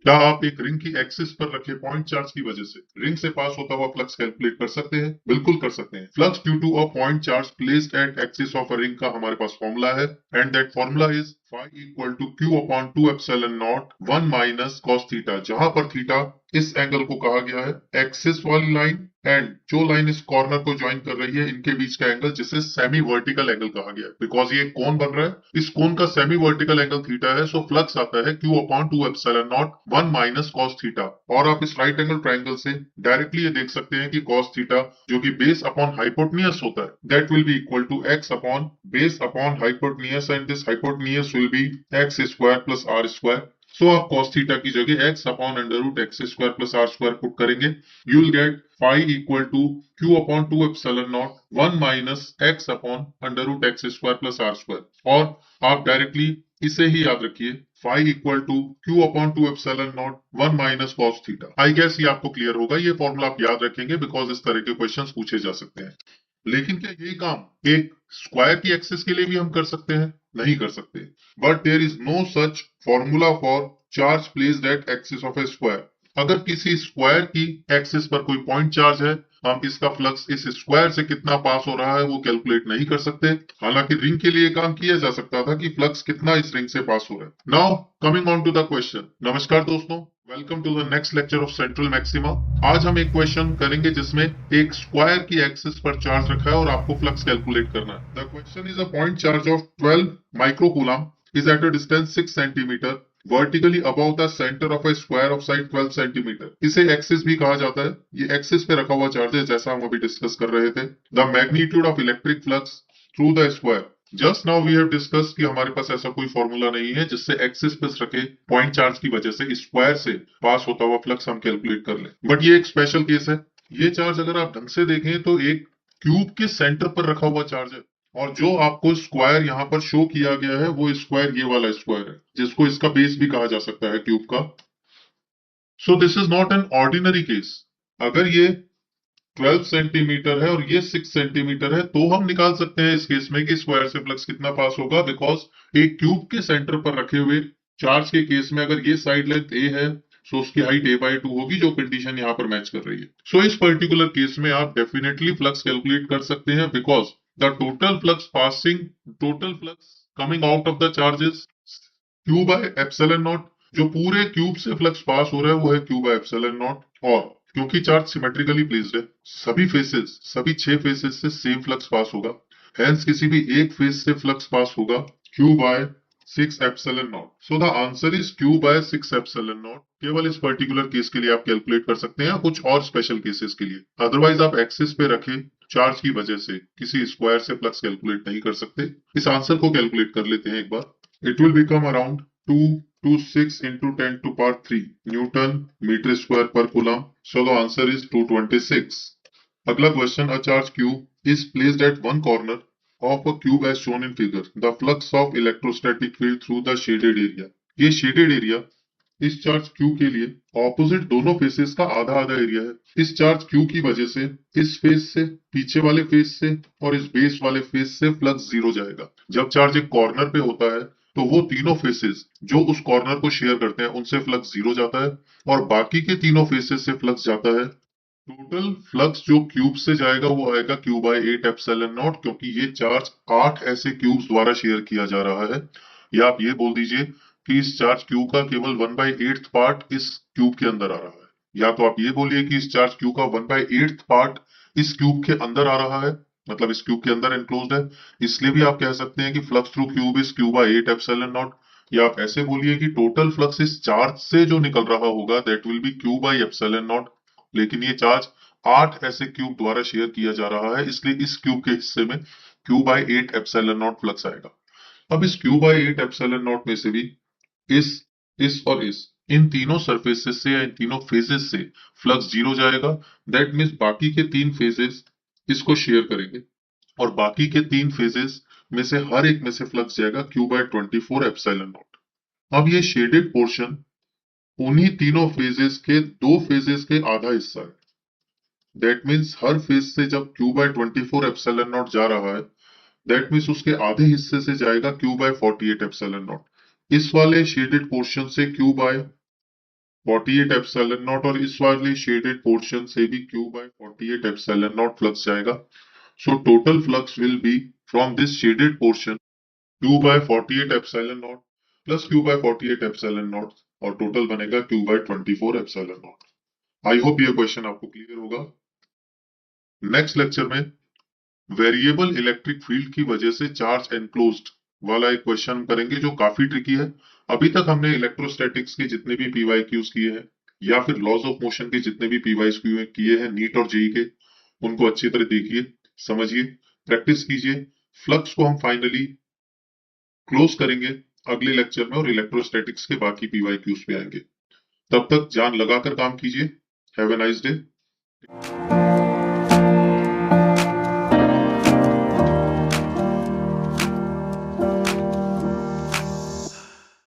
क्या आप एक रिंग की एक्सिस पर रखे पॉइंट चार्ज की वजह से रिंग से पास होता हुआ फ्लक्स कैलकुलेट कर सकते हैं? बिल्कुल कर सकते हैं। Flux due to a point charge placed at axis of a ring का हमारे पास फॉर्मूला है and that formula is phi equal to q upon 2 epsilon nought 1 minus cos theta, जहां पर थीटा इस एंगल को कहा गया है एक्सिस वाली लाइन एंड जो लाइन इस कॉर्नर को ज्वाइन कर रही है इनके बीच का एंगल, जिसे सेमी वर्टिकल एंगल कहा गया है। बिकॉज ये कोन बन रहा है, इस कोन का सेमी वर्टिकल एंगल थीटा है, सो फ्लक्स आता है q upon 2 epsilon nought 1 minus cos theta. और आप इस राइट एंगल ट्राइंगल से डायरेक्टली ये देख सकते हैं कि cos थीटा जो कि बेस अपॉन हाइपोटेन्यूज होता है, that will be equal to x upon base upon hypotenuse and this hypotenuse will be x square plus r square. So आप cos थीटा की जगह x upon under root x square plus r square put करेंगे, you will get phi equal to q upon 2 epsilon nought 1 minus x upon under root x square plus r square. और आप directly इसे ही याद रखिए, phi equal to q upon 2 epsilon nought 1 minus cos theta. I guess ये आपको clear होगा, ये फॉर्मूला आप याद रखेंगे बिकॉज इस तरह के क्वेश्चंस पूछे जा सकते हैं। लेकिन क्या ये काम एक स्क्वायर की एक्सिस के लिए भी हम कर सकते हैं? नहीं कर सकते। But there is no such formula for charge placed at axis of a square. अगर किसी स्क्वायर की एक्सिस पर कोई पॉइंट चार्ज है, हम इसका फ्लक्स इस स्क्वायर से कितना पास हो रहा है वो कैलकुलेट नहीं कर सकते। हालांकि रिंग के लिए काम किया जा सकता था कि फ्लक्स कितना इस रिंग से पास हो रहा है। Now coming on to the question. नमस्कार दोस्तों, welcome to the next lecture of central maxima. आज हम एक क्वेश्चन करेंगे जिसमें एक स्क्वायर की एक्सिस पर चार्ज रखा है और आपको फ्लक्स कैलकुलेट करना है। The question is a point charge of 12 microcoulomb is at a distance 6 centimeter vertically above the center of a square of side 12 centimeter। इसे एक्सिस भी कहा जाता है। ये एक्सिस पे रखा हुआ चार्ज है, जैसा हम अभी डिस्कस कर रहे थे। The magnitude of electric flux through the square. Just now we have discuss कि हमारे पास ऐसा कोई फॉर्मूला नहीं है जिससे एक्सिस पे रखे पॉइंट चार्ज की वजह से स्क्वायर से पास होता हुआ फ्लक्स हम कैलकुलेट कर लें। बट ये एक स्पेशल केस है। ये चार्ज अगर आप ढंग से देखें तो एक क्यूब के सेंटर पर रखा हुआ चार्ज है, और जो आपको स्क्वायर यहाँ पर शो किया गया है वो स्क्वायर ये वाला स्क्वायर है, जिसको इसका बेस भी कहा जा सकता है क्यूब का। So this is not an ordinary case. अगर ये 12 सेंटीमीटर है और ये 6 सेंटीमीटर है तो हम निकाल सकते हैं इस केस में कि स्क्वायर से फ्लक्स कितना पास होगा, बिकॉज एक क्यूब के सेंटर पर रखे हुए चार्ज के केस में अगर ये साइड लेंथ ए है सो उसकी हाइट a/2 होगी, जो कंडीशन यहाँ पर मैच कर रही है। सो इस पर्टिकुलर केस में आप डेफिनेटली फ्लक्स कैलकुलेट कर सकते हैं, because the total flux coming out of the charges q by epsilon not. जो पूरे क्यूब से फ्लक्स पास हो रहा है वो है q बाय एप्सिलॉन नॉट। और क्योंकि चार्ज सिमेट्रिकली प्लेस्ड है, सभी 6 फेसेस से सेम फ्लक्स पास होगा, हेंस किसी भी एक फेस से फ्लक्स पास होगा q by 6 epsilon nought. So the answer is q by 6 epsilon nought. केवल इस पर्टिकुलर केस के लिए आप कैलकुलेट कर सकते हैं, कुछ और स्पेशल केसेस के लिए अदरवाइज आप एक्सिस पे रखे चार्ज की वजह से किसी स्क्वायर से फ्लक्स कैलकुलेट नहीं कर सकते। इस आंसर को कैलकुलेट कर लेते हैं एक बार। It will become around 226 into 10 to power 3 Newton meter square per coulomb. So the answer is 226. अगला question, a charge q is placed at one corner of a cube as shown in figure. The flux of electrostatic field through the shaded area. ये shaded area इस charge Q के लिए opposite दोनों faces का आधा आधा area है। इस चार्ज Q की वजह से इस फेस से, पीछे वाले फेस से और इस बेस वाले फेस से फ्लक्स जीरो जाएगा। जब चार्ज एक कॉर्नर पे होता है तो वो तीनों फेसेस जो उस कॉर्नर को शेयर करते हैं उनसे फ्लक्स जीरो जाता है और बाकी के तीनों फेसेस से फ्लक्स जाता है। टोटल फ्लक्स जो क्यूब से जाएगा वो आएगा q बाय 8 एप्सिलॉन नॉट, क्योंकि ये चार्ज 8 ऐसे क्यूब्स द्वारा शेयर किया जा रहा है। या आप ये बोल दीजिए कि इस चार्ज क्यू का केवल 1/8 पार्ट इस क्यूब के अंदर आ रहा है, या तो आप ये बोलिए कि इस चार्ज क्यू का 1/8 पार्ट इस क्यूब के अंदर आ रहा है, मतलब इस क्यूब के अंदर एनक्लोज्ड है। इसलिए भी आप कह सकते हैं कि flux through cube is q by 8 epsilon nought. या आप ऐसे बोलिए कि टोटल फ्लक्स इस चार्ज से जो निकल रहा होगा that will B q by epsilon not. लेकिन ये चार्ज 8 ऐसे क्यूब द्वारा शेयर किया जा रहा है, इसलिए इस क्यूब के हिस्से में q by 8 epsilon nought flux आएगा। अब इस q बाय 8 एप्सिलॉन नॉट में से भी इस और इन तीनों सरफेसेस से या इन तीनों फेजेस से फ्लक्स जीरो जाएगा। दैट मीन्स बाकी के 3 फेजेस इसको शेयर करेंगे और बाकी के 3 फेजेस में से हर एक में से फ्लक्स जाएगा q बाय 24 एप्सिलॉन नॉट। अब ये शेडेड पोर्शन उन्हीं तीनों फेजेस के 2 फेजेस के आधा हिस्सा है। दैट मीन्स हर फेज से जब q बाय 24 एप्सिलॉन नॉट जा रहा है, दैट मीन्स उसके आधे हिस्से से जाएगा q बाय 48 एप्सिलॉन नॉट। इस वाले शेडेड पोर्शन से q बाय 48 एप्सिलॉन नॉट, और इस वाले शेडेड पोर्शन से भी Q by 48 epsilon nought flux जाएगा। So total flux will be from this shaded portion Q by 48 epsilon nought plus Q by 48 epsilon nought, और total बनेगा Q by 24 epsilon nought. I hope ये question आपको clear होगा। Next lecture में variable electric field की वजह से charge enclosed वाला एक क्वेश्चन हम करेंगे जो काफी ट्रिकी है। अभी तक हमने इलेक्ट्रोस्टैटिक्स के जितने भी पीवाईक्यूज किए हैं या फिर लॉज ऑफ मोशन के जितने भी पीवाईक्यू किए हैं नीट और जेई के, उनको अच्छी तरह देखिए, समझिए, प्रैक्टिस कीजिए। फ्लक्स को हम फाइनली क्लोज करेंगे अगले लेक्चर में और इलेक्ट्रोस्टैटिक्स के बाकी पीवाईक्यूज पे आएंगे। तब तक जान लगाकर काम कीजिए। Have a nice day.